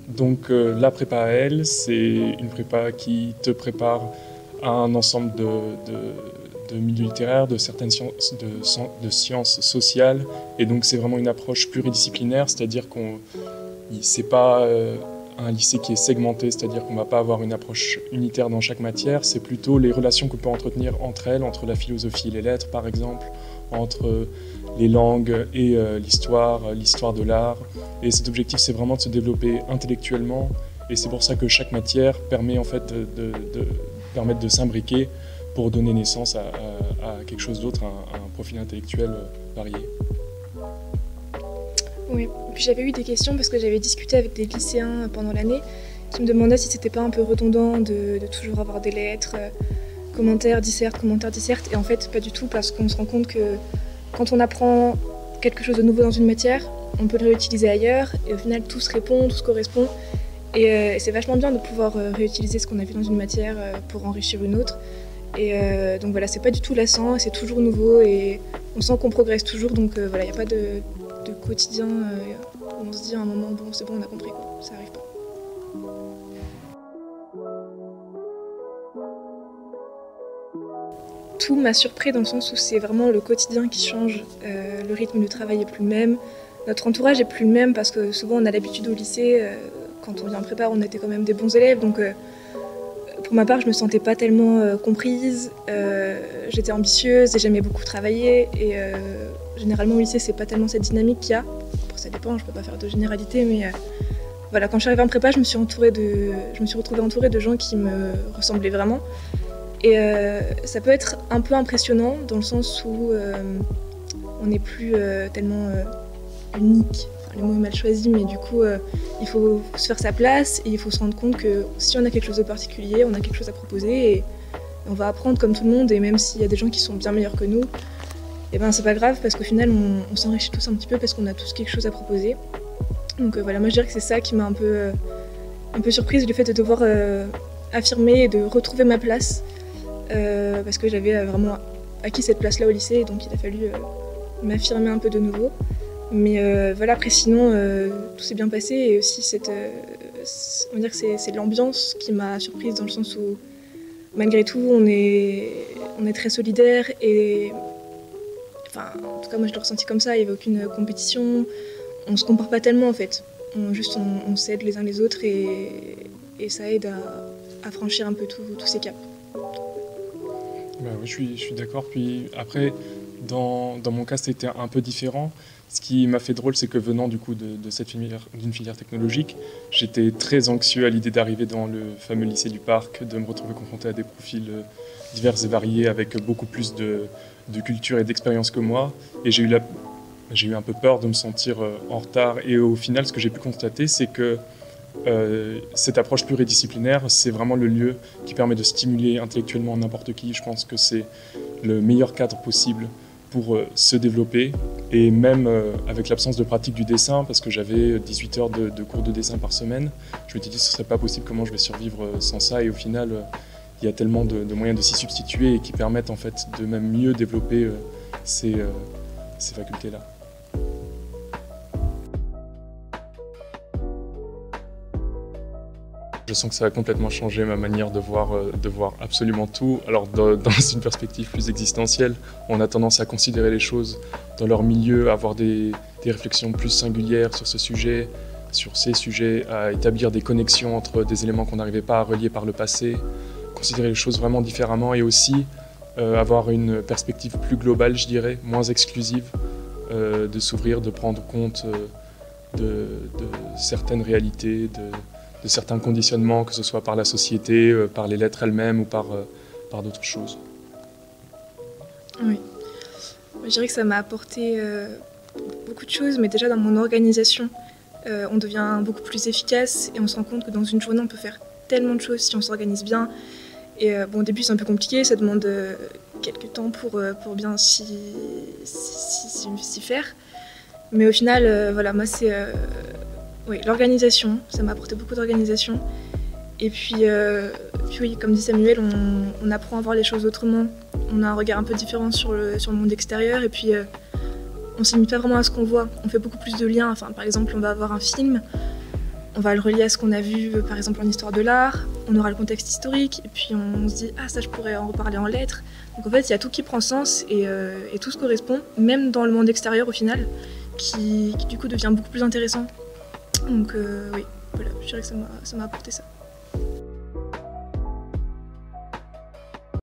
Donc la prépa à elle, c'est une prépa qui te prépare à un ensemble de milieux littéraires, de certaines de sciences sociales, et donc c'est vraiment une approche pluridisciplinaire, c'est-à-dire qu'on c'est pas un lycée qui est segmenté, c'est-à-dire qu'on ne va pas avoir une approche unitaire dans chaque matière, c'est plutôt les relations qu'on peut entretenir entre elles, entre la philosophie et les lettres par exemple, entre les langues et l'histoire de l'art. Et cet objectif, c'est vraiment de se développer intellectuellement, et c'est pour ça que chaque matière permet en fait permettre de s'imbriquer pour donner naissance à quelque chose d'autre, à un profil intellectuel varié. Oui, puis j'avais eu des questions parce que j'avais discuté avec des lycéens pendant l'année qui me demandaient si c'était pas un peu redondant de toujours avoir des lettres, commentaires, disserte, et en fait pas du tout, parce qu'on se rend compte que quand on apprend quelque chose de nouveau dans une matière, on peut le réutiliser ailleurs et au final tout se répond, tout se correspond, et c'est vachement bien de pouvoir réutiliser ce qu'on a vu dans une matière pour enrichir une autre. Et donc voilà, c'est pas du tout lassant, c'est toujours nouveau et on sent qu'on progresse toujours, donc voilà, il n'y a pas de quotidien où on se dit à un moment, bon c'est bon, on a compris, quoi. Ça arrive pas. Tout m'a surpris dans le sens où c'est vraiment le quotidien qui change, le rythme du travail est plus le même, notre entourage est plus le même parce que souvent on a l'habitude au lycée, quand on vient en prépa on était quand même des bons élèves, donc pour ma part je me sentais pas tellement comprise, j'étais ambitieuse et j'aimais beaucoup travailler, et généralement au lycée c'est pas tellement cette dynamique qu'il y a. Bon, ça dépend, je peux pas faire de généralité, mais voilà, quand je suis arrivée en prépa je me suis retrouvée entourée de gens qui me ressemblaient vraiment. Et ça peut être un peu impressionnant dans le sens où on n'est plus tellement unique. Enfin, le mot est mal choisi, mais du coup il faut se faire sa place et il faut se rendre compte que si on a quelque chose de particulier, on a quelque chose à proposer et on va apprendre comme tout le monde, et même s'il y a des gens qui sont bien meilleurs que nous, et ben c'est pas grave parce qu'au final on s'enrichit tous un petit peu parce qu'on a tous quelque chose à proposer. Donc voilà, moi je dirais que c'est ça qui m'a un peu surprise, le fait de devoir affirmer et de retrouver ma place. Parce que j'avais vraiment acquis cette place-là au lycée, et donc il a fallu m'affirmer un peu de nouveau. Mais voilà, après sinon, tout s'est bien passé, et aussi on va dire que c'est l'ambiance qui m'a surprise, dans le sens où malgré tout on est très solidaires, et enfin, en tout cas moi je l'ai ressenti comme ça, il n'y avait aucune compétition, on se compare pas tellement en fait, on s'aide les uns les autres, et ça aide à franchir un peu tous ces caps. Bah oui, je suis d'accord. Puis après, dans mon cas, c'était un peu différent. Ce qui m'a fait drôle, c'est que venant du coup d'une filière technologique, j'étais très anxieux à l'idée d'arriver dans le fameux lycée du Parc, de me retrouver confronté à des profils divers et variés avec beaucoup plus de culture et d'expérience que moi. Et j'ai eu un peu peur de me sentir en retard. Et au final, ce que j'ai pu constater, c'est que cette approche pluridisciplinaire, c'est vraiment le lieu qui permet de stimuler intellectuellement n'importe qui. Je pense que c'est le meilleur cadre possible pour se développer, et même avec l'absence de pratique du dessin, parce que j'avais 18 heures de cours de dessin par semaine, je m'étais dit ce serait pas possible, comment je vais survivre sans ça, et au final il y a tellement de moyens de s'y substituer et qui permettent en fait de même mieux développer ces facultés-là. Je sens que ça a complètement changé ma manière de voir absolument tout. Alors dans une perspective plus existentielle, on a tendance à considérer les choses dans leur milieu, à avoir des réflexions plus singulières sur ces sujets, à établir des connexions entre des éléments qu'on n'arrivait pas à relier par le passé, considérer les choses vraiment différemment, et aussi avoir une perspective plus globale, je dirais, moins exclusive, de s'ouvrir, de prendre compte de certaines réalités, de certains conditionnements, que ce soit par la société, par les lettres elles-mêmes ou par d'autres choses. Oui, je dirais que ça m'a apporté beaucoup de choses, mais déjà dans mon organisation, on devient beaucoup plus efficace et on se rend compte que dans une journée on peut faire tellement de choses si on s'organise bien. Et bon, au début c'est un peu compliqué, ça demande quelques temps pour bien s'y faire. Mais au final, voilà, moi c'est oui, l'organisation, ça m'a apporté beaucoup d'organisation. Et puis oui, comme dit Samuel, on apprend à voir les choses autrement. On a un regard un peu différent sur le monde extérieur. Et puis on ne se limite pas vraiment à ce qu'on voit, on fait beaucoup plus de liens. Enfin, par exemple, on va avoir un film, on va le relier à ce qu'on a vu, par exemple, en histoire de l'art, on aura le contexte historique, et puis on se dit « Ah, ça, je pourrais en reparler en lettres ». Donc en fait, il y a tout qui prend sens et tout se correspond, même dans le monde extérieur au final, qui du coup devient beaucoup plus intéressant. Donc oui, voilà, je dirais que ça m'a apporté ça.